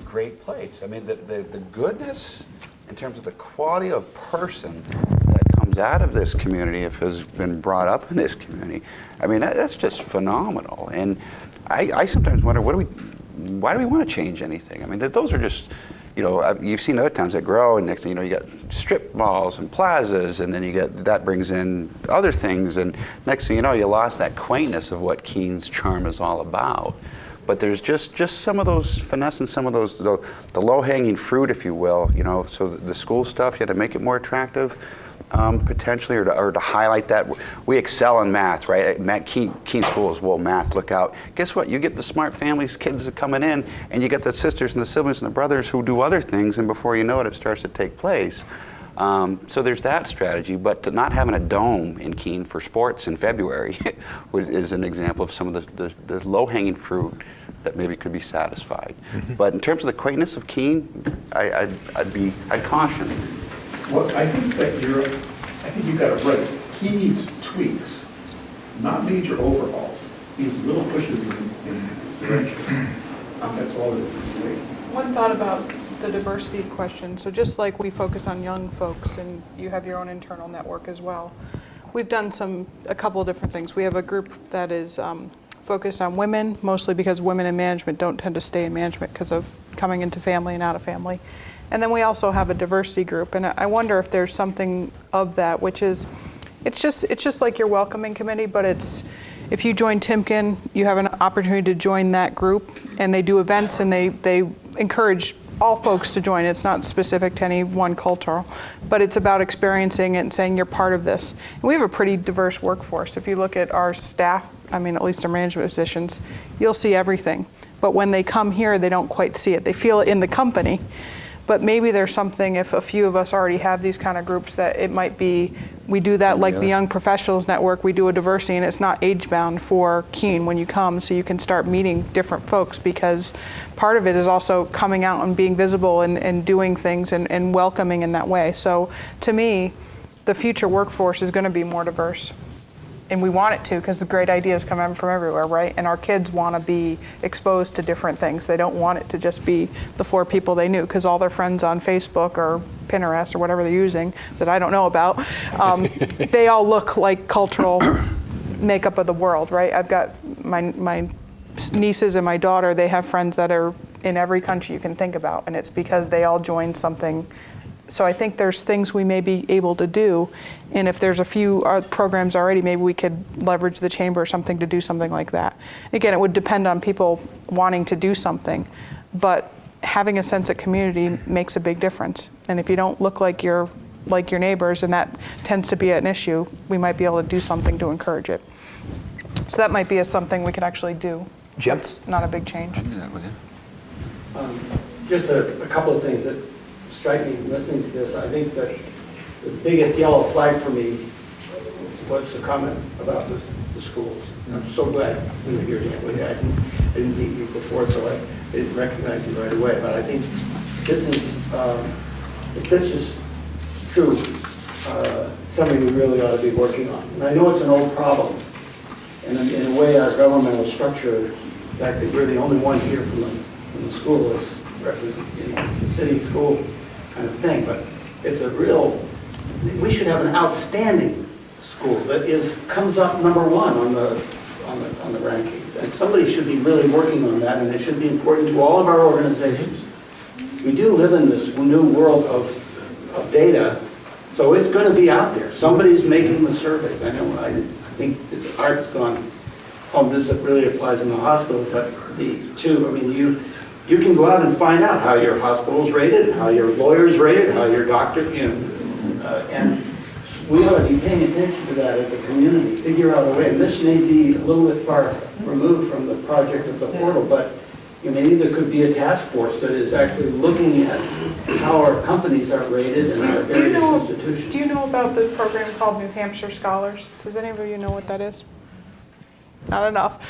great place. I mean, the goodness in terms of the quality of person that comes out of this community, if has been brought up in this community, I mean, that's just phenomenal. And I sometimes wonder, why do we want to change anything? I mean, those are just, you know, you've seen other towns that grow, and next thing you know, you got strip malls and plazas, and then that brings in other things, and next thing you know, you lost that quaintness of what Keene's charm is all about. But there's just some of those finesse and some of those, the low-hanging fruit, if you will, you know, so the school stuff, you had to make it more attractive. Potentially, or to highlight that. We excel in math, right? Keene schools, well, math, look out. Guess what? You get the smart families, kids are coming in, and you get the sisters and the siblings and the brothers who do other things, and before you know it, it starts to take place. So there's that strategy, but not having a dome in Keene for sports in February is an example of some of the low-hanging fruit that maybe could be satisfied. Mm-hmm. But in terms of the quaintness of Keene, I'd caution. Well, I think you got it right. He needs tweaks, not major overhauls. These little pushes in direction. That's all it is. One thought about the diversity question. So just like we focus on young folks, and you have your own internal network as well, we've done a couple of different things. We have a group that is focused on women, mostly because women in management don't tend to stay in management because of coming into family and out of family. And then we also have a diversity group, and I wonder if there's something of that, which is, it's just like your welcoming committee, but if you join Timken, you have an opportunity to join that group, and they do events, and they encourage all folks to join. It's not specific to any one culture, but it's about experiencing it and saying you're part of this. And we have a pretty diverse workforce. If you look at our staff, I mean, at least our management positions, you'll see everything. But when they come here, they don't quite see it. They feel it in the company. But maybe there's something, if a few of us already have these kind of groups, that it might be, we do that like the Young Professionals Network, we do a diversity, and it's not age-bound for Keene when you come, so you can start meeting different folks, because part of it is also coming out and being visible and doing things and welcoming in that way. So to me, the future workforce is going to be more diverse. And we want it to, because the great ideas come in from everywhere, right? And our kids want to be exposed to different things. They don't want it to just be the 4 people they knew, because all their friends on Facebook or Pinterest or whatever they're using that I don't know about, they all look like cultural makeup of the world, right? I've got my nieces and my daughter, they have friends that are in every country you can think about, and it's because they all joined something. So I think there's things we may be able to do, and if there's a few programs already, maybe we could leverage the chamber or something to do something like that. Again, it would depend on people wanting to do something, but having a sense of community makes a big difference. And if you don't look like your neighbors, and that tends to be an issue, we might be able to do something to encourage it. So that might be something we could actually do. Jim? It's not a big change. I can do that with you. Just a couple of things that strike me listening to this. I think that the biggest yellow flag for me was the comment about the schools. And I'm so glad we were here today. I didn't meet you before, so I didn't recognize you right away. But I think this is, if this is true, something we really ought to be working on. And I know it's an old problem. And in a way, our governmental structure, the fact that we're the only one here from the school is representing the city school kind of thing, but it's a real, we should have an outstanding school that comes up number 1 on the rankings, and somebody should be really working on that, and it should be important to all of our organizations. We do live in this new world of data, so it's going to be out there. Somebody's making the surveys. I think Art's gone home. This really applies in the hospital, but the two, I mean, you can go out and find out how your hospital's rated, how your lawyer's rated, how your doctor, and we ought to be paying attention to that as a community, figure out a way. And this may be a little bit far removed from the project of the portal, but maybe there could be a task force that is actually looking at how our companies are rated and our various institutions. Do you know about the program called New Hampshire Scholars? Does any of you know what that is? Not enough.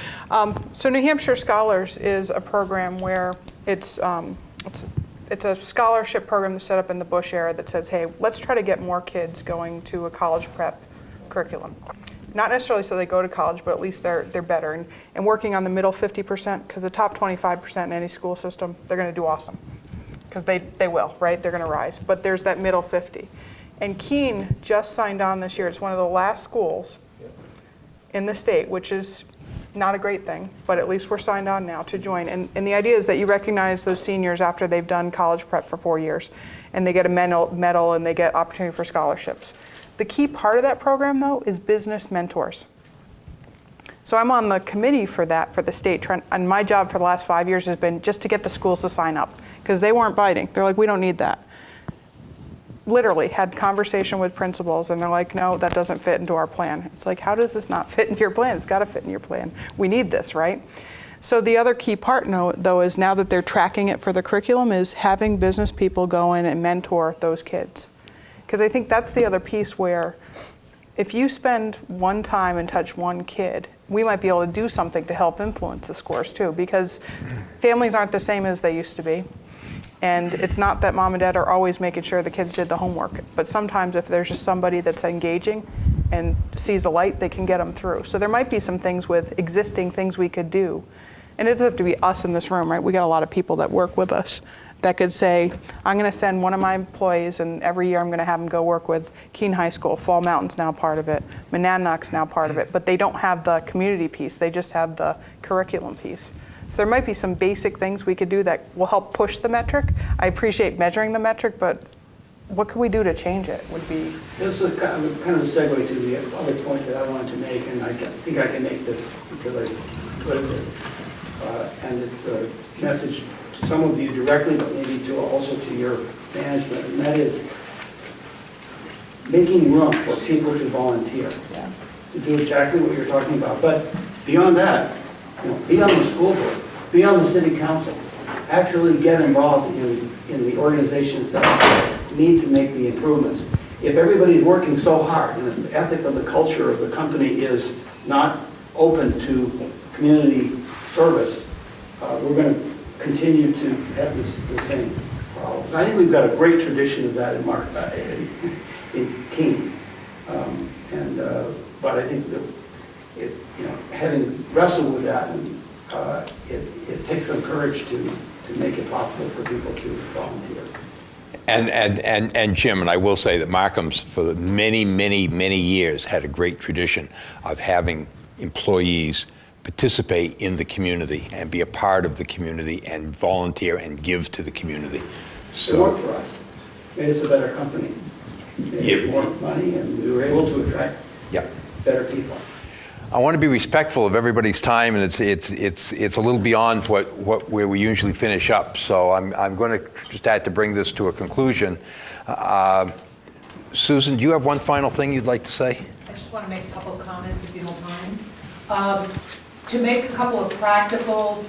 So New Hampshire Scholars is a program where it's a scholarship program that's set up in the Bush era that says, hey, let's try to get more kids going to a college prep curriculum. Not necessarily so they go to college, but at least they're better. And working on the middle 50%, because the top 25% in any school system, they're going to do awesome. Because they will, right? They're going to rise. But there's that middle 50. And Keene just signed on this year. It's one of the last schools in the state, which is not a great thing, but at least we're signed on now to join. And the idea is that you recognize those seniors after they've done college prep for 4 years, and they get a medal and they get opportunity for scholarships. The key part of that program, though, is business mentors. So I'm on the committee for that for the state, and my job for the last 5 years has been just to get the schools to sign up, because they weren't biting. They're like, we don't need that. Literally had conversation with principals, and they're like, no, that doesn't fit into our plan. It's like, how does this not fit into your plan? It's got to fit in your plan. We need this, right? So the other key part, though, is now that they're tracking it for the curriculum, is having business people go in and mentor those kids. Because I think that's the other piece where if you spend one time and touch one kid, we might be able to do something to help influence the scores too, because families aren't the same as they used to be. And it's not that mom and dad are always making sure the kids did the homework, but sometimes if there's just somebody that's engaging and sees a light, they can get them through. So there might be some things with existing things we could do. And it doesn't have to be us in this room, right? We got a lot of people that work with us that could say, I'm going to send one of my employees, and every year I'm going to have them go work with Keene High School. Fall Mountain's now part of it. Monadnock's now part of it. But they don't have the community piece. They just have the curriculum piece. So there might be some basic things we could do that will help push the metric. I appreciate measuring the metric, but what could we do to change it would be... This is kind of a segue to the other point that I wanted to make, and I think I can make this because I lived it. And it's a message to some of you directly, but maybe also to your management, and that is making room for people to volunteer, to do exactly what you're talking about. But beyond that, be on the school board, be on the city council, actually get involved in the organizations that need to make the improvements. If everybody's working so hard and if the ethic of the culture of the company is not open to community service, we're going to continue to have the same problems. I think we've got a great tradition of that in Keene. But I think that having wrestled with that, it takes some courage to make it possible for people to volunteer. And Jim, and I will say that Markham's for many, many, many years had a great tradition of having employees participate in the community and be a part of the community and volunteer and give to the community. So it worked for us. Made us a better company. Made us more money, and we were able to attract better people. I want to be respectful of everybody's time, and it's a little beyond where we usually finish up. So I'm going to just have to bring this to a conclusion. Susan, do you have one final thing you'd like to say? I just want to make a couple of comments, if you don't mind. To make a couple of practical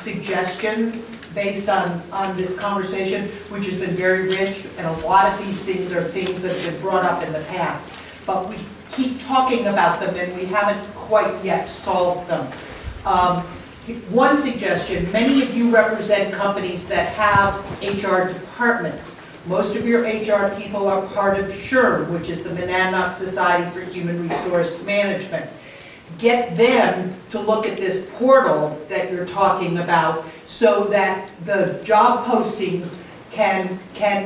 suggestions based on this conversation, which has been very rich, and a lot of these things are things that have been brought up in the past. But we keep talking about them and we haven't quite yet solved them. One suggestion, many of you represent companies that have HR departments. Most of your HR people are part of SHRM, which is the Monadnock Society for Human Resource Management. Get them to look at this portal that you're talking about so that the job postings can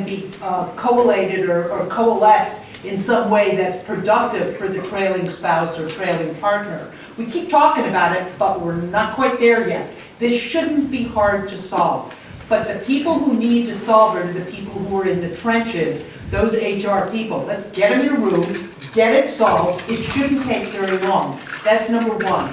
be collated or coalesced in some way that's productive for the trailing spouse or trailing partner. We keep talking about it, but we're not quite there yet. This shouldn't be hard to solve. But the people who need to solve it are the people who are in the trenches, those HR people. Let's get them in a room, get it solved. It shouldn't take very long. That's number one.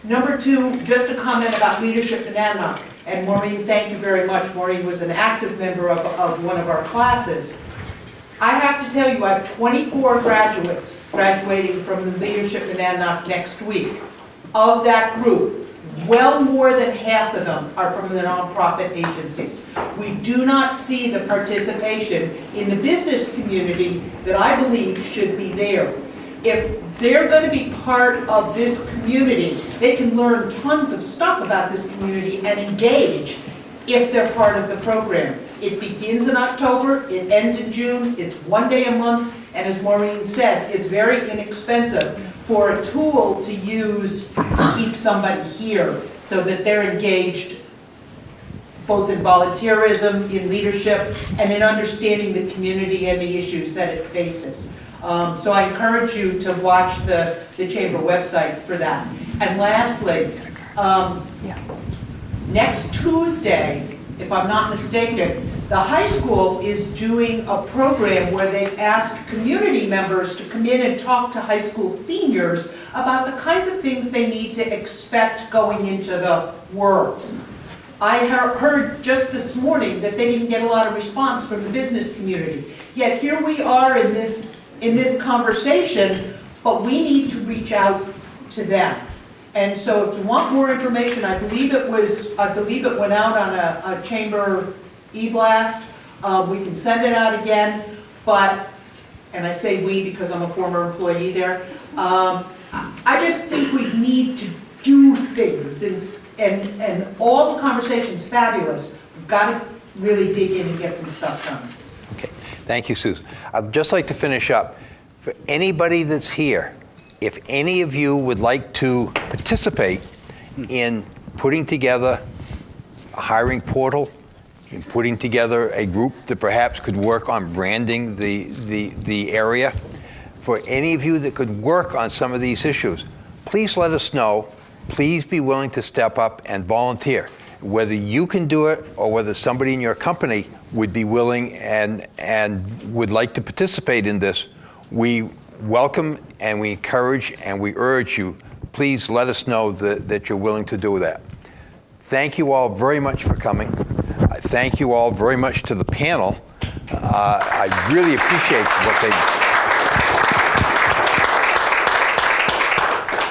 Number two, just a comment about leadership in Monadnock. And Maureen, thank you very much. Maureen was an active member of one of our classes. I have to tell you, I have 24 graduates graduating from the leadership in Monadnock next week. Of that group, well more than half of them are from the nonprofit agencies. We do not see the participation in the business community that I believe should be there. If they're going to be part of this community, they can learn tons of stuff about this community and engage if they're part of the program. It begins in October, it ends in June, it's 1 day a month, and as Maureen said, it's very inexpensive for a tool to use to keep somebody here so that they're engaged both in volunteerism, in leadership, and in understanding the community and the issues that it faces. So I encourage you to watch the Chamber website for that. And lastly, next Tuesday, if I'm not mistaken, the high school is doing a program where they've asked community members to come in and talk to high school seniors about the kinds of things they need to expect going into the world. I heard just this morning that they didn't get a lot of response from the business community. Yet here we are in this conversation, but we need to reach out to them. And so if you want more information, I believe it went out on a chamber e-blast. We can send it out again, but, and I say we because I'm a former employee there, I just think we need to do things, and all the conversation's fabulous. We've got to really dig in and get some stuff done. Okay, thank you, Susan. I'd just like to finish up. For anybody that's here, if any of you would like to participate in putting together a hiring portal, in putting together a group that perhaps could work on branding the area, for any of you that could work on some of these issues, please let us know. Please be willing to step up and volunteer. Whether you can do it or whether somebody in your company would be willing and would like to participate in this, we welcome and we encourage and we urge you, please let us know that you're willing to do that. Thank you all very much for coming. Thank you all very much to the panel. I really appreciate what they...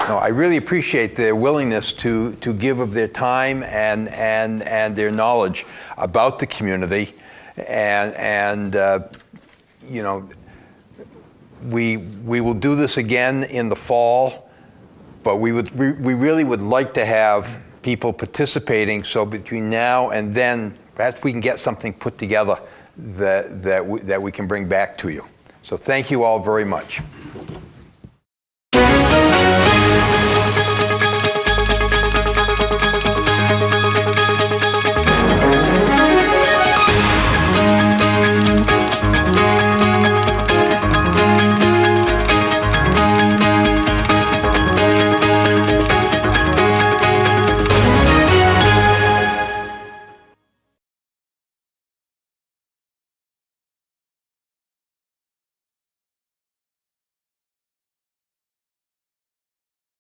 No, I really appreciate their willingness to give of their time and their knowledge about the community, and you know, we will do this again in the fall, but we really would like to have people participating, so between now and then perhaps we can get something put together that we can bring back to you. So thank you all very much.